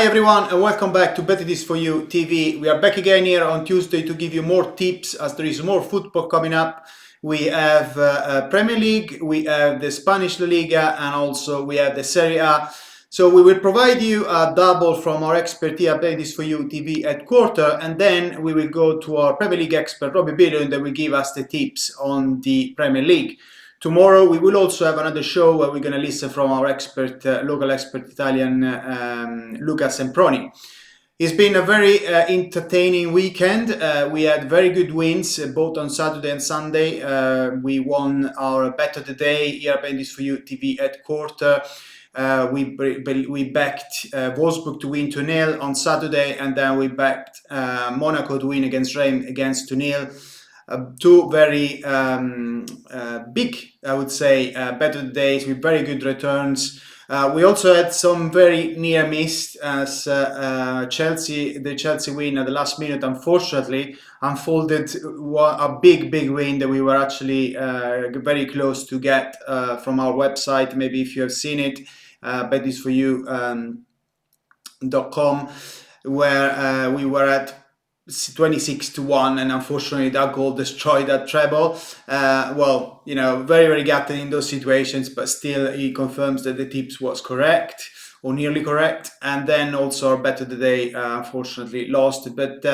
everyone, and welcome back to Bet It Is For You TV. We are back again here on Tuesday to give you more tips as there is more football coming up. We have Premier League, we have the Spanish La Liga, and also we have the Serie A. So we will provide you a double from our expert here at Bet It Is For You TV headquarters, and then we will go to our Premier League expert Robbie Billion that will give us the tips on the Premier League. Tomorrow we will also have another show where we're going to listen from our expert, local expert Italian Luca Semproni. It's been a very entertaining weekend. We had very good wins both on Saturday and Sunday. We won our bet of the day here at Bet It Is For You TV headquarters. We backed Wolfsburg to win 2-0 on Saturday, and then we backed Monaco to win against Reims against 2-0. Two very big, I would say, better days with very good returns. We also had some very near miss as the Chelsea win at the last minute unfortunately unfolded a big win that we were actually very close to get from our website. Maybe if you have seen it, betisforyou.com, where we were at 26-1, and unfortunately that goal destroyed that treble. Well, you know, very gutted in those situations, but still he confirms that the tips was correct or nearly correct. And then also our bet of the day unfortunately lost, but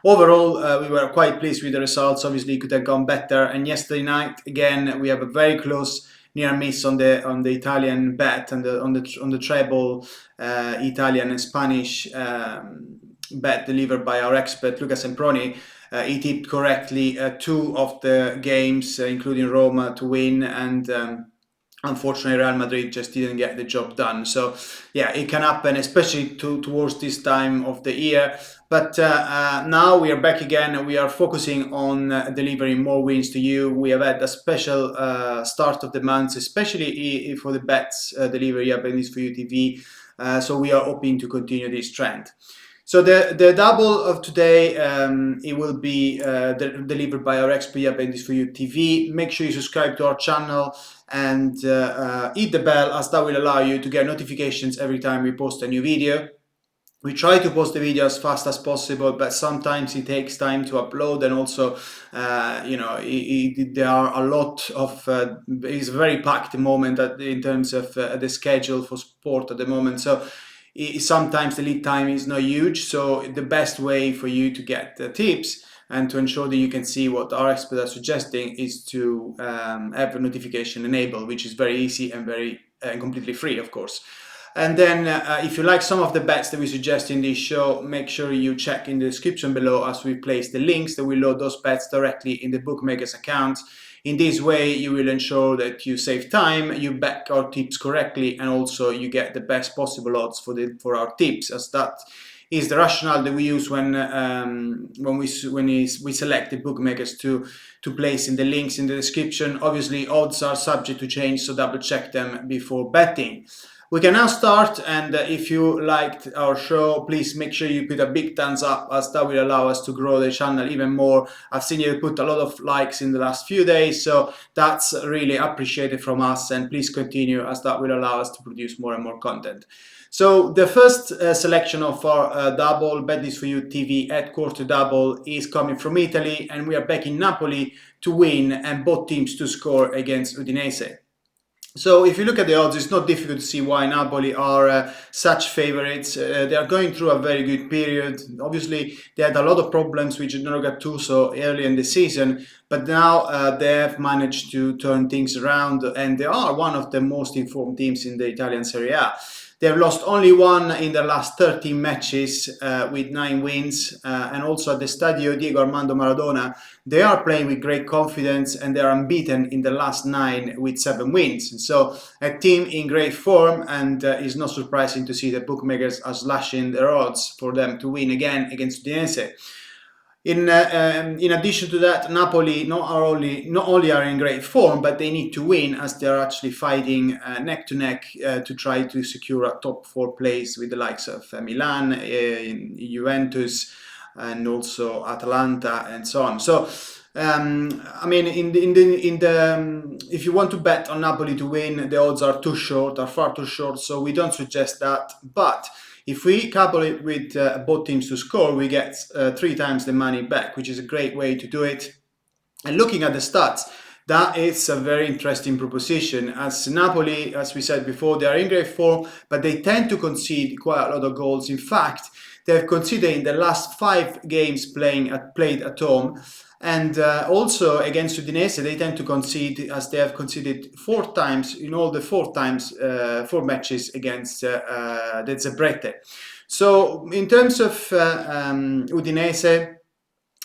overall we were quite pleased with the results. Obviously it could have gone better, and yesterday night again we have a very close near miss on the Italian bet and on the treble, Italian and Spanish bet delivered by our expert Luca Semproni. He tipped correctly two of the games, including Roma to win, and unfortunately Real Madrid just didn't get the job done. So yeah, it can happen, especially towards this time of the year. But now we are back again and we are focusing on delivering more wins to you. We have had a special start of the month, especially for the bets delivery at Bet It Is For You TV. So we are hoping to continue this trend. So the double of today, it will be delivered by our expert at Bet It Is For You TV. Make sure you subscribe to our channel and hit the bell, as that will allow you to get notifications every time we post a new video. We try to post the video as fast as possible, but sometimes it takes time to upload, and also, you know, there are a lot of, it's a very packed moment in terms of the schedule for sport at the moment. So sometimes the lead time is not huge. So the best way for you to get the tips and to ensure that you can see what our experts are suggesting is to have a notification enabled, which is very easy and very completely free, of course. And then if you like some of the bets that we suggest in this show, make sure you check in the description below, as we place the links that will load those bets directly in the bookmaker's account. In this way, you will ensure that you save time, you back our tips correctly, and also you get the best possible odds for our tips, as that is the rationale that we use when we select the bookmakers to place in the links in the description. Obviously, odds are subject to change, so double check them before betting. We can now start, and if you liked our show, please make sure you put a big thumbs up, as that will allow us to grow the channel even more. I've seen you put a lot of likes in the last few days, so that's really appreciated from us, and please continue, as that will allow us to produce more and more content. So the first selection of our double, Bet It Is For You TV headquarter double, is coming from Italy, and we are backing Napoli to win and both teams to score against Udinese. So if you look at the odds, it's not difficult to see why Napoli are such favorites. They are going through a very good period. Obviously, they had a lot of problems with Gennaro Gattuso early in the season, but now they have managed to turn things around, and they are one of the most informed teams in the Italian Serie A. They have lost only one in their last 13 matches with 9 wins, and also at the Stadio Diego Armando Maradona, they are playing with great confidence, and they are unbeaten in the last 9 with 7 wins. So a team in great form, and it's not surprising to see the bookmakers are slashing their odds for them to win again against Udinese. In addition to that, Napoli not only are in great form, but they need to win, as they are actually fighting neck to neck to try to secure a top 4 place with the likes of Milan, Juventus, and also Atalanta, and so on. So I mean, if you want to bet on Napoli to win, the odds are far too short. So we don't suggest that. But If we couple it with both teams to score, we get 3 times the money back, which is a great way to do it. And looking at the stats, that is a very interesting proposition. As Napoli, as we said before, they are in great form, but they tend to concede quite a lot of goals. In fact, they have conceded in the last 5 games played at home. And also against Udinese, they tend to concede, as they have conceded 4 times in all the 4 matches against the Zebrette. So in terms of Udinese,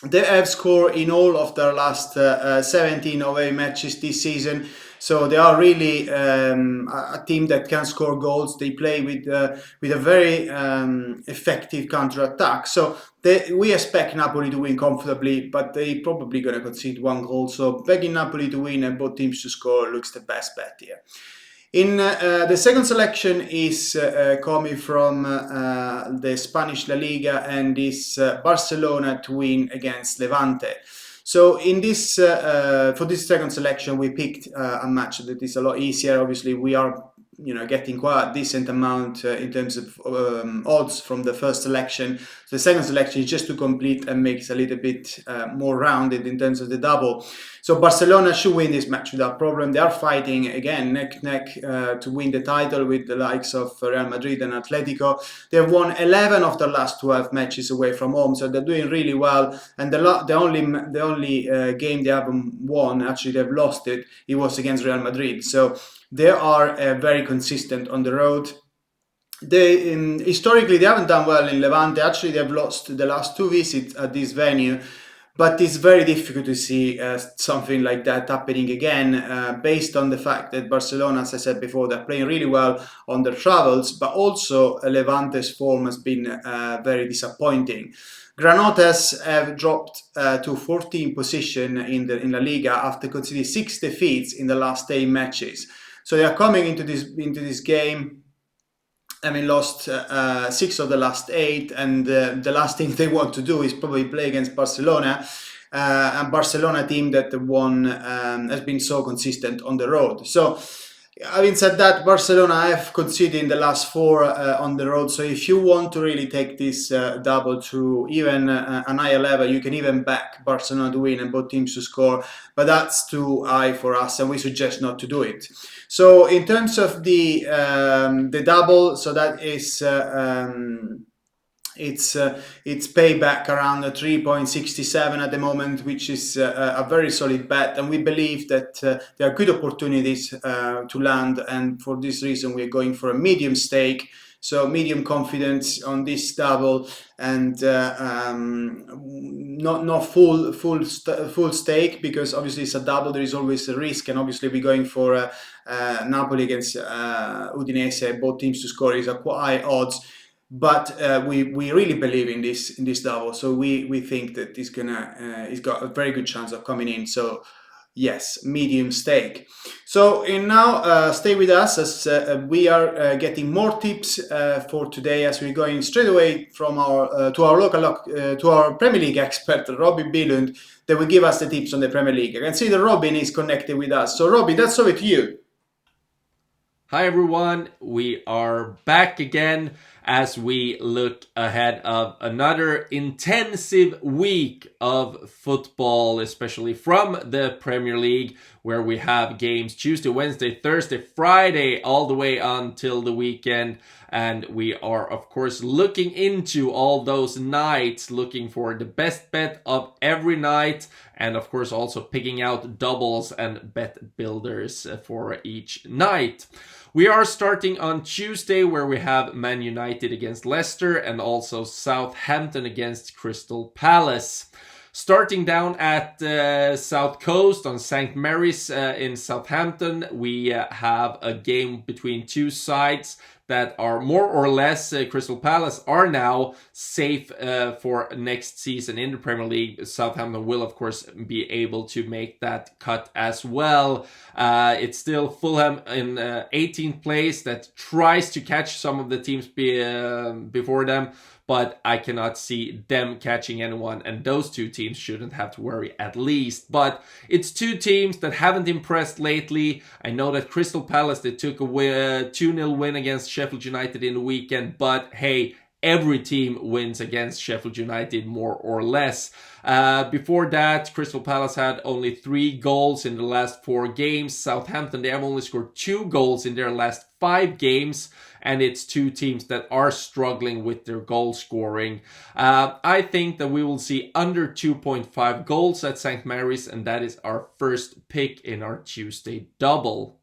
they have scored in all of their last 17 away matches this season. So they are really a team that can score goals. They play with a very effective counter-attack. So we expect Napoli to win comfortably, but they probably going to concede 1 goal. So begging Napoli to win and both teams to score looks the best bet here. In the second selection is coming from the Spanish La Liga, and is Barcelona to win against Levante. So in this for this second selection, we picked a match that is a lot easier. Obviously, we are getting quite a decent amount in terms of odds from the first selection. The second selection is just to complete and make it a little bit more rounded in terms of the double. So Barcelona should win this match without problem. They are fighting again neck to win the title with the likes of Real Madrid and Atletico. They have won 11 of their last 12 matches away from home, so they're doing really well. And the only game they haven't won, actually they've lost it was against Real Madrid. So they are very consistent on the road. They historically they haven't done well in Levante. Actually, they've lost the last 2 visits at this venue, but it's very difficult to see something like that happening again, based on the fact that Barcelona, as I said before, they're playing really well on their travels, but also Levante's form has been very disappointing. Granotes have dropped to 14th position in La Liga after conceding 6 defeats in the last 8 matches. So they are coming into this game having lost 6 of the last 8, and the last thing they want to do is probably play against Barcelona, and Barcelona team that won has been so consistent on the road. So having said that, Barcelona have conceded in the last 4 on the road. So if you want to really take this double to even an higher level, you can even back Barcelona to win and both teams to score. But that's too high for us, and we suggest not to do it. So in terms of the double, so that is it's payback around 3.67 at the moment, which is a very solid bet, and we believe that there are good opportunities to land, and for this reason we're going for a medium stake. So medium confidence on this double, and not full stake, because obviously it's a double. There is always a risk, and obviously we're going for Napoli against Udinese. Both teams to score is a quite high odds, but we really believe in this double. So we think that it's got a very good chance of coming in. So yes, medium stake. So now stay with us, as we are getting more tips for today, as we're going straight away from our to our Premier League expert Robin Billund, that will give us the tips on the Premier League. I can see that Robin is connected with us. So Robin, that's over to you. Hi everyone, we are back again as we look ahead of another intensive week of football, especially from the Premier League, where we have games Tuesday, Wednesday, Thursday, Friday, all the way until the weekend. And we are, of course, looking into all those nights, looking for the best bet of every night, and of course also picking out doubles and bet builders for each night. We are starting on Tuesday, where we have Man United against Leicester and also Southampton against Crystal Palace. Starting down at South Coast on St. Mary's in Southampton, we have a game between 2 sides that are more or less, Crystal Palace are now safe for next season in the Premier League. Southampton will, of course, be able to make that cut as well. It's still Fulham in 18th place that tries to catch some of the teams before them. but I cannot see them catching anyone, and those two teams shouldn't have to worry at least. But it's two teams that haven't impressed lately. I know that Crystal Palace, they took a 2-0 win against Sheffield United in the weekend, but hey, every team wins against Sheffield United more or less. Before that, Crystal Palace had only 3 goals in the last 4 games. Southampton, they have only scored 2 goals in their last 5 games. And it's two teams that are struggling with their goal scoring. I think that we will see under 2.5 goals at St. Mary's, and that is our first pick in our Tuesday double.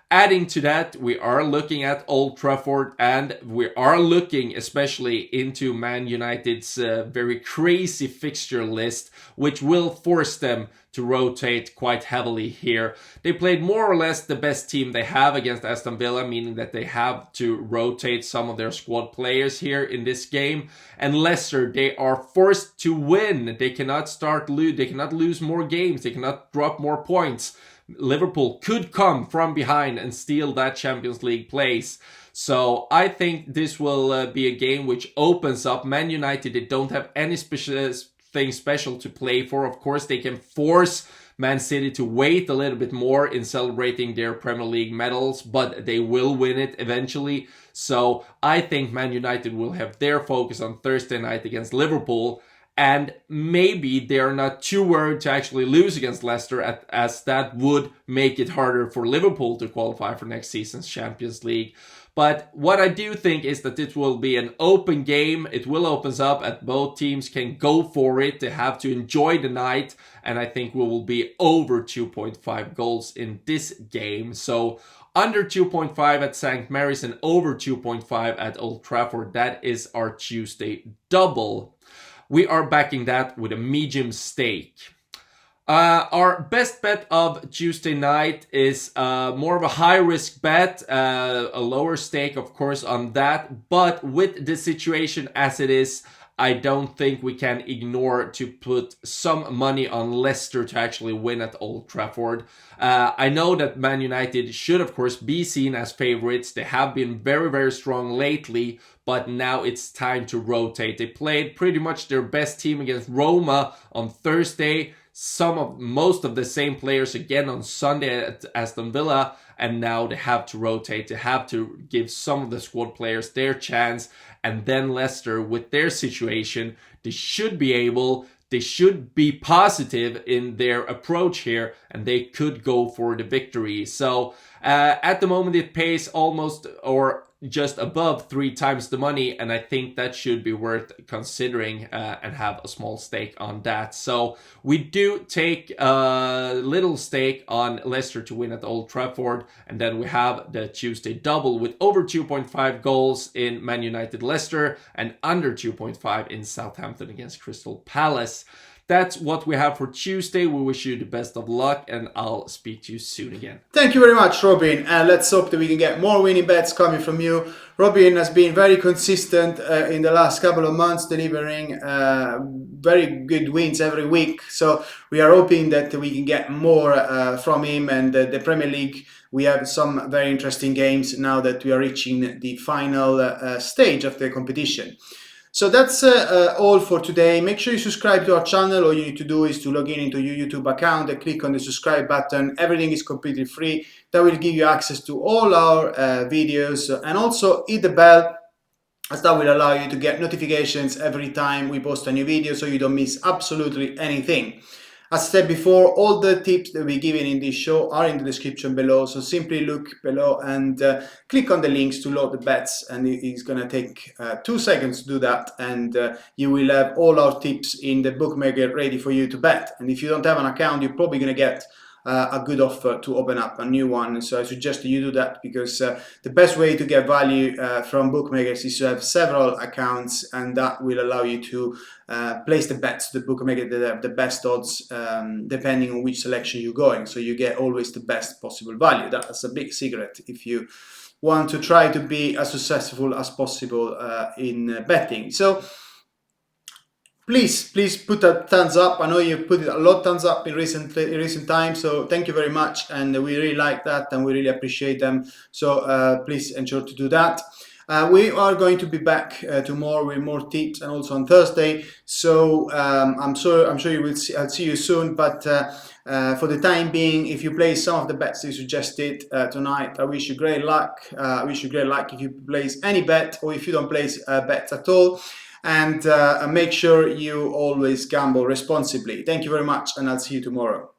Adding to that, we are looking at Old Trafford, and we are looking especially into Man United's very crazy fixture list, which will force them to rotate quite heavily here. They played more or less the best team they have against Aston Villa, meaning that they have to rotate some of their squad players here in this game. And Leicester, they are forced to win. They cannot they cannot lose more games. They cannot drop more points. Liverpool could come from behind and steal that Champions League place. So I think this will be a game which opens up. Man United, they don't have any thing special to play for. Of course, they can force Man City to wait a little bit more in celebrating their Premier League medals, but they will win it eventually. So I think Man United will have their focus on Thursday night against Liverpool. And maybe they're not too worried to actually lose against Leicester, as that would make it harder for Liverpool to qualify for next season's Champions League. But what I do think is that it will be an open game. It will open up and both teams can go for it. They have to enjoy the night. And I think we will be over 2.5 goals in this game. So under 2.5 at St. Mary's and over 2.5 at Old Trafford. That is our Tuesday double. We are backing that with a medium stake. Our best bet of Tuesday night is more of a high-risk bet, a lower stake, of course, on that. But with the situation as it is, I don't think we can ignore to put some money on Leicester to actually win at Old Trafford. I know that Man United should, of course, be seen as favorites. They have been very, very strong lately, but now it's time to rotate. They played pretty much their best team against Roma on Thursday. Most of the same players again on Sunday at Aston Villa, and now they have to rotate. They have to give some of the squad players their chance, and then Leicester, with their situation, they should be positive in their approach here, and they could go for the victory. So at the moment it pays almost or just above 3 times the money, and I think that should be worth considering and have a small stake on that. So we do take a little stake on Leicester to win at Old Trafford, and then we have the Tuesday double with over 2.5 goals in Man United Leicester and under 2.5 in Southampton against Crystal Palace. That's what we have for Tuesday. We wish you the best of luck, and I'll speak to you soon again. Thank you very much, Robin, and let's hope that we can get more winning bets coming from you. Robin has been very consistent in the last couple of months, delivering very good wins every week. So we are hoping that we can get more from him, and the Premier League. We have some very interesting games now that we are reaching the final stage of the competition. So that's all for today. Make sure you subscribe to our channel. All you need to do is to log in into your YouTube account and click on the subscribe button. Everything is completely free. That will give you access to all our videos, and also hit the bell, as that will allow you to get notifications every time we post a new video, so you don't miss absolutely anything. As said before, all the tips that we're giving in this show are in the description below, so simply look below and click on the links to load the bets, and it's going to take 2 seconds to do that, and you will have all our tips in the bookmaker ready for you to bet. And if you don't have an account, you're probably going to get a good offer to open up a new one. So I suggest you do that, because the best way to get value from bookmakers is to have several accounts, and that will allow you to place the bets to the bookmaker that have the best odds, depending on which selection you're going. So you get always the best possible value. That's a big secret if you want to try to be as successful as possible in betting. So please put a thumbs up. I know you've put a lot of thumbs up in recent times, so thank you very much, and we really like that and we really appreciate them. So please ensure to do that. We are going to be back tomorrow with more tips, and also on Thursday. So I'm sure you will see, I'll see you soon. But for the time being, if you play some of the bets you suggested tonight, I wish you great luck. I wish you great luck if you place any bet, or if you don't place bets at all. And make sure you always gamble responsibly. Thank you very much, and I'll see you tomorrow.